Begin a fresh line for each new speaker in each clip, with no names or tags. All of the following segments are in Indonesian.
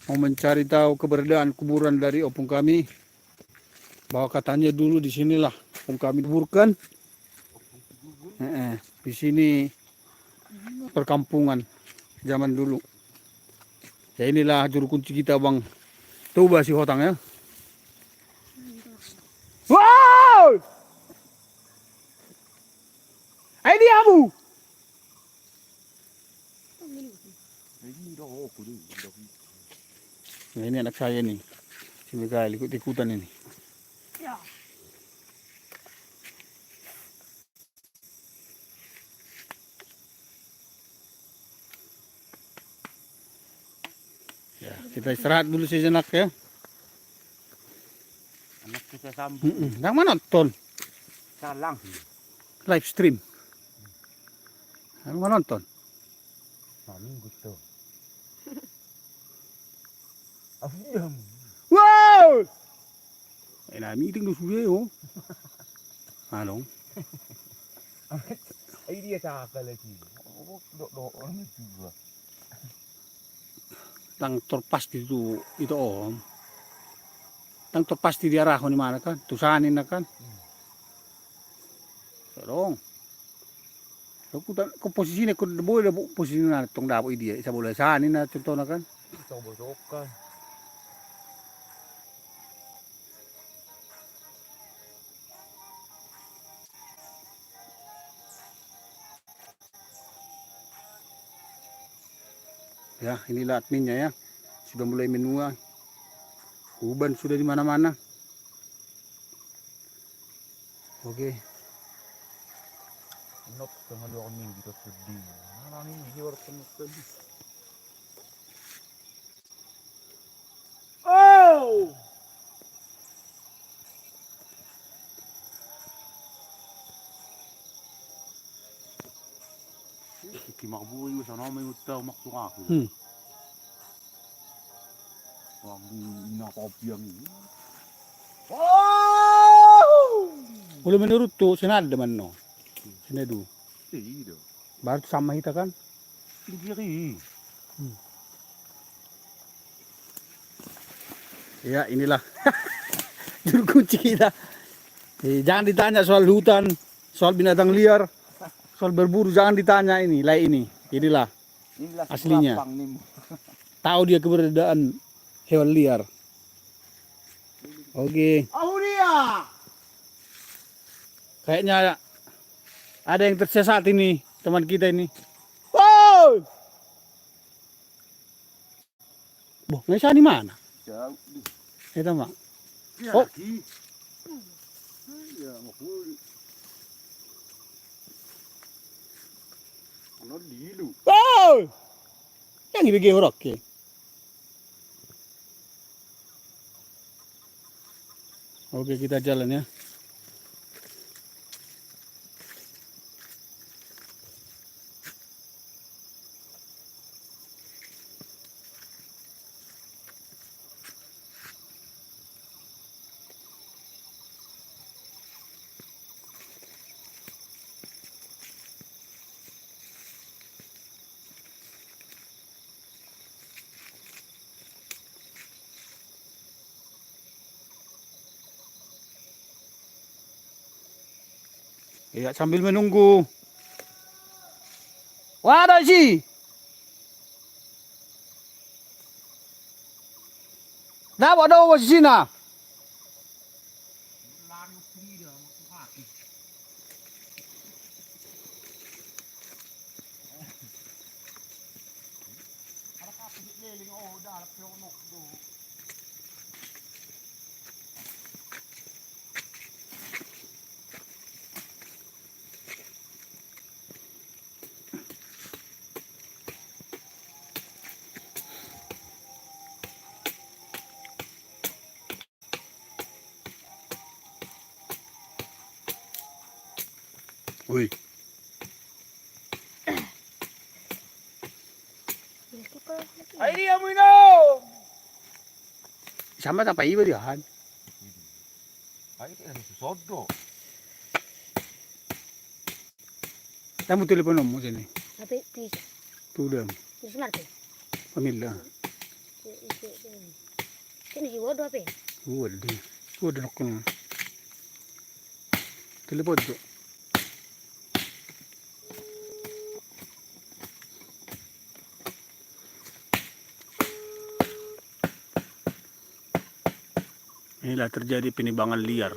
mau mencari tahu keberadaan kuburan dari opung kami. Bahwa katanya dulu di sinilah opung kami kuburkan. Di sini perkampungan zaman dulu. Ya inilah juru kunci kita Bang. Coba si Hotang ya. Wow! Ini Abu. Nah, ini anak saya nih. Si Mikael ikut-ikutan ini. Ya, kita istirahat dulu sejenak ya.
Anak kita sambung.
Yang mana nonton?
Salang.
Live stream. Yang mana nonton?
Minggu tuh. Afiam.
Wow! Nah, meeting dulu sudah yo. Ano?
Ay dia cakap lagi. Oh, dok orang juga.
Tang terpasti itu om. Tang terpasti diarah di mana kan? Tusanin na kan? Tolong. Kung posisinya kung boleh posisi na tong dapo dia isa boleh sanin na contoh na kan?
Coba-coba.
Ya, inilah adminnya ya. Sudah mulai menua. Uban sudah di mana-mana. Oke.
Nok tengah 2 minggu kita sedih. Mana nih dia tengah sedih. Oh! Kimakbuhay mo sana may utaw maksudku. Wag nakopyang. Oh!
Boleh menurut tuh senada man no. Senadu.
Iya.
Baru sama kita kan?
Kiri.
Ya inilah juru kunci kita. Jangan ditanya soal hutan, soal binatang liar, soal berburu jangan ditanya ini, inilah aslinya. Tahu dia keberadaan hewan liar. Oke.
Aulia.
Kayaknya ada yang tersesat ini teman kita ini. Wow. Boh, nggak di mana?
Jauh.
Itu mak.
Oh. Ya, makul. Ano dilo?
Wow. Yang ibigay horok eh. Oke, kita jalan ya. Ya, sambil menunggu. Wah, ada sih. Dapat ada posisi na. Wih.
Ay dia mo ino.
Sama tak iba dia han.
Ay dia susodo.
Kamu telepon mo sini.
Tapi bisa.
Tuh dah.
Bisa mati.
Pamilya.
Sini si Wodo apa?
Waduh nakun. Telepon tuh. Inilah terjadi penimbangan liar.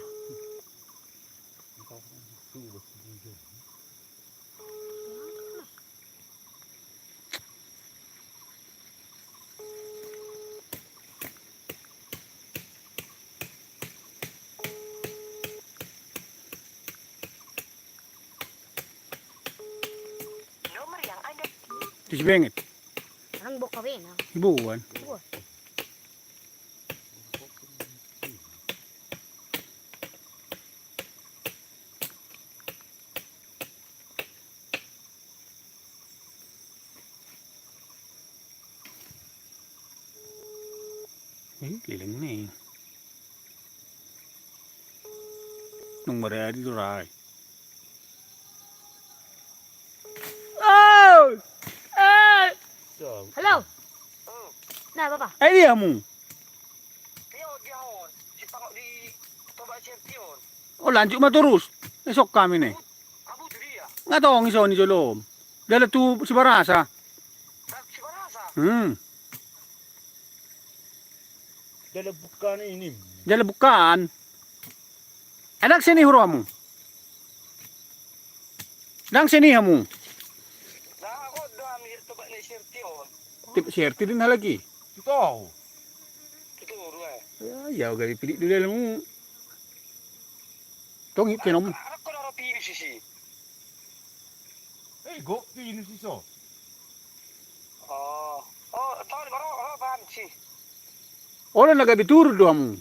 Nomor yang ada
Di bengit.
ang bukawin.
Ibuan. Liling nih. Nung maraya dito ray. Oh! Eh!
Hello. Nah, Papa.
Ay dia mo. Oh lanjut mah terus. Esok kami nih. Nggak tahu ngiso ni jolom. Dala tu si Barasa.
Dalam bukan ini.
Dala bukan. Anak sini huru kamu. Dang sini kamu. Share din na lagi.
Tahu.
Ya gari pilih dulu dalam. Tong kinom.
Go ini sih so.
Orang nagabitur do kamu.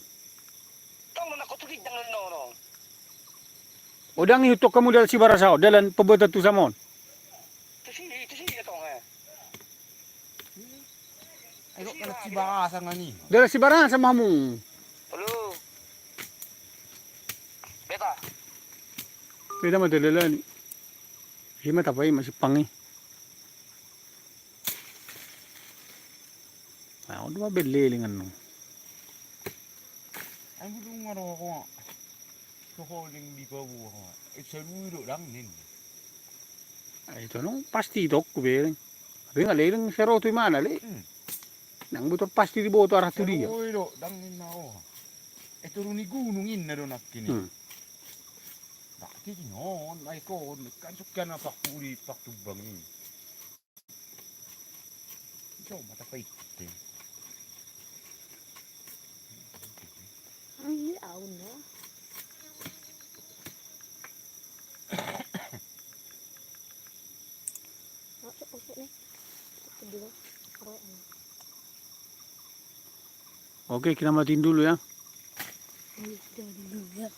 Odang iutok kamu dalam si Barasa, dalam pembuatan tu samon.
Ayo kan si bahasa ngani.
Dalam si Barasa sama kamu.
Halo. Beta.
Beda mah dalala ni. Hima tapay masih pangi. Ah, udah mah belilingan no.
Ang gulong ano ako. So holding di ko ako. It's a rudo lang nin.
Ay ito no, pasti ito kubering. Abi nga leling sero tu mana le. Nang buto pasti di boto arah tu dia.
Rudo lang nin ako. Ito rin gunungin na rin nakini. Bakit yun? Ay ko, kansok ka na pakuli paktubang yun. Ito, matapay.
Ang hilaw na. Usok nih. Dua.
Oke, kita matiin dulu ya.
Ini dulu ya.